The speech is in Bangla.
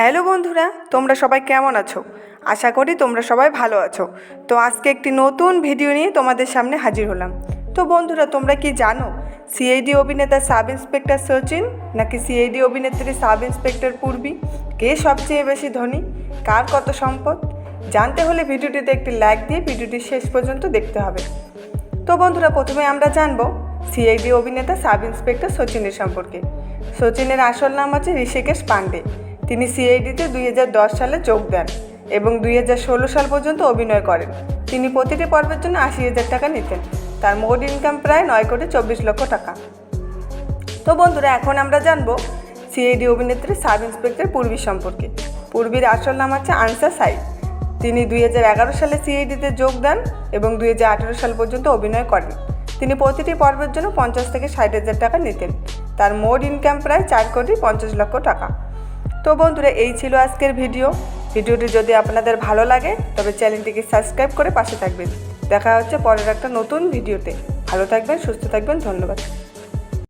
হ্যালো বন্ধুরা, তোমরা সবাই কেমন আছো? আশা করি তোমরা সবাই ভালো আছো। তো আজকে একটি নতুন ভিডিও নিয়ে তোমাদের সামনে হাজির হলাম। তো বন্ধুরা, তোমরা কি জানো সিআইডি অভিনেতা সাব ইন্সপেক্টর সচিন নাকি সিআইডি অভিনেত্রী সাব ইন্সপেক্টর পূর্বী, কে সবচেয়ে বেশি ধনী, কার কত সম্পদ? জানতে হলে ভিডিওটিতে একটি লাইক দিয়ে ভিডিওটি শেষ পর্যন্ত দেখতে হবে। তো বন্ধুরা, প্রথমে আমরা জানবো সিআইডি অভিনেতা সাব ইন্সপেক্টর সচিনের সম্পর্কে। সচিনের আসল নাম হচ্ছে ঋষিকেশ পান্ডে। তিনি সিআইডিতে 2010 সালে যোগ দেন এবং 2016 সাল পর্যন্ত অভিনয় করেন। তিনি প্রতিটি পর্বের জন্য 80,000 টাকা নিতেন। তার মোট ইনকাম প্রায় 9,24,00,000 টাকা। তো বন্ধুরা, এখন আমরা জানবো সিআইডি অভিনেত্রী সাব ইন্সপেক্টর পূর্বী সম্পর্কে। পূর্বীর আসল নাম হচ্ছে আনসা সাইদ। তিনি 2011 সালে সিআইডিতে যোগ দেন এবং 2018 সাল পর্যন্ত অভিনয় করেন। তিনি প্রতিটি পর্বের জন্য 50 থেকে 60,000 টাকা নিতেন। তার মোট ইনকাম প্রায় 4,50,00,000 টাকা। তো বন্ধুরা, এই ছিল আজকের ভিডিওটি যদি আপনাদের ভালো লাগে তবে চ্যানেলটিকে সাবস্ক্রাইব করে পাশে থাকবেন। দেখা হচ্ছে পরের একটা নতুন ভিডিওতে। ভালো থাকবেন, সুস্থ থাকবেন, ধন্যবাদ।